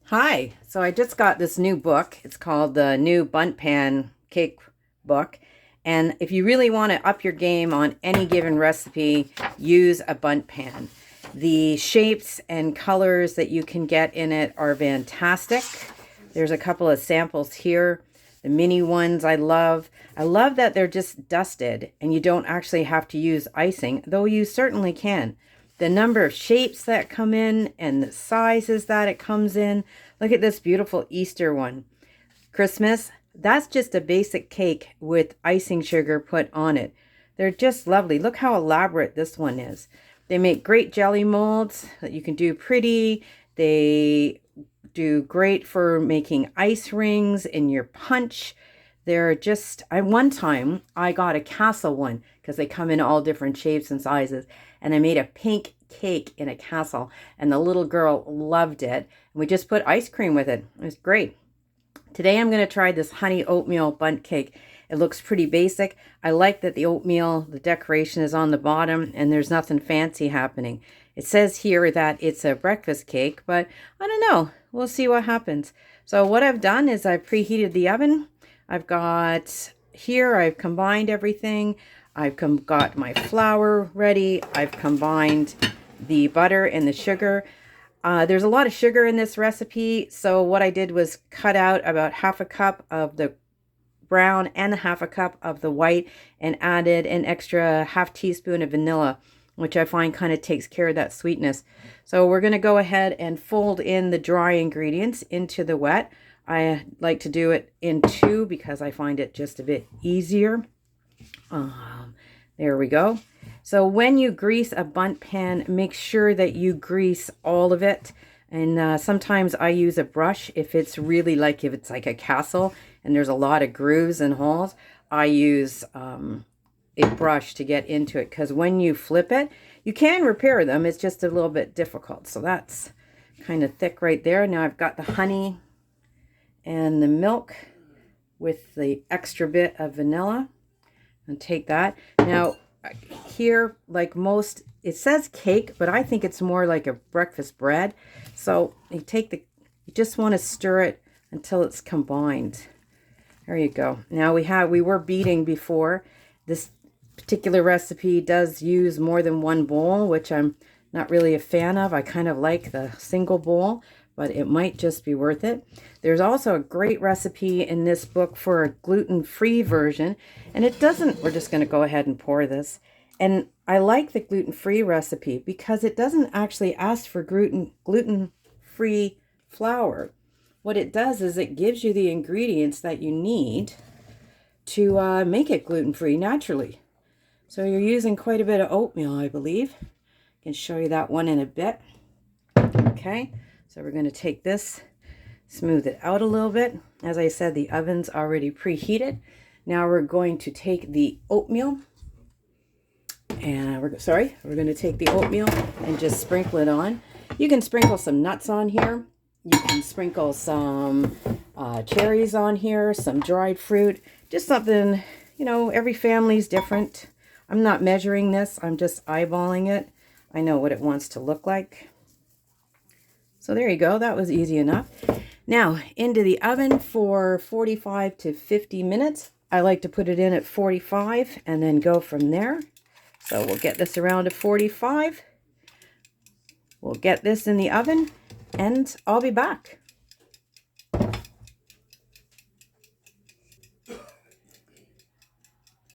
Hi, so I just got this new book. It's called the New Bundt Pan Cake Book. And if you really want to up your game on any given recipe, use a Bundt pan. The shapes and colors that you can get in it are fantastic. There's a couple of samples here. The mini ones I love. I love that they're just dusted and you don't actually have to use icing, though you certainly can. The number of shapes that come in and the sizes that it comes in. Look at this beautiful Easter one. Christmas, that's just a basic cake with icing sugar put on it. They're just lovely. Look how elaborate this one is. They make great jelly molds that you can do pretty. They do great for making ice rings in your punch. They're just, one time I got a castle one because they come in all different shapes and sizes. And I made a pink cake in a castle and the little girl loved it. And we just put ice cream with it. It was great. Today I'm going to try this honey oatmeal bundt cake. It looks pretty basic. I like that the oatmeal, the decoration is on the bottom and there's nothing fancy happening. It says here that it's a breakfast cake, but I don't know. We'll see what happens. So what I've done is I've preheated the oven. I've got here, I've combined everything. I've got my flour ready. I've combined the butter and the sugar. There's a lot of sugar in this recipe, so what I did was cut out about half a cup of the brown and half a cup of the white and added an extra half teaspoon of vanilla, which I find kind of takes care of that sweetness. So we're going to go ahead and fold in the dry ingredients into the wet. I like to do it in two because I find it just a bit easier. There we go. So when you grease a bundt pan, make sure that you grease all of it. And sometimes I use a brush if it's really like, if it's like a castle and there's a lot of grooves and holes, I use a brush to get into it, because when you flip it, you can repair them. It's just a little bit difficult. So that's kind of thick right there. Now I've got the honey and the milk with the extra bit of vanilla. And take that. Now here, like most, it says cake, but I think it's more like a breakfast bread. So you just want to stir it until it's combined. There you go. Now we were beating before. This particular recipe does use more than one bowl, which I'm not really a fan of. I kind of like the single bowl, but it might just be worth it. There's also a great recipe in this book for a gluten-free version, and it doesn't, we're just going to go ahead and pour this. And I like the gluten-free recipe because it doesn't actually ask for gluten-free flour. What it does is it gives you the ingredients that you need to make it gluten-free naturally. So you're using quite a bit of oatmeal, I believe. I can show you that one in a bit. Okay. So we're going to take this, smooth it out a little bit. As I said, the oven's already preheated. Now we're going to take the oatmeal, and we're going to take the oatmeal and just sprinkle it on. You can sprinkle some nuts on here. You can sprinkle some cherries on here, some dried fruit, just something, you know, every family's different. I'm not measuring this. I'm just eyeballing it. I know what it wants to look like. So there you go. That was easy enough. Now into the oven for 45 to 50 minutes. I like to put it in at 45 and then go from there. So we'll get this around to 45. We'll get this in the oven and I'll be back.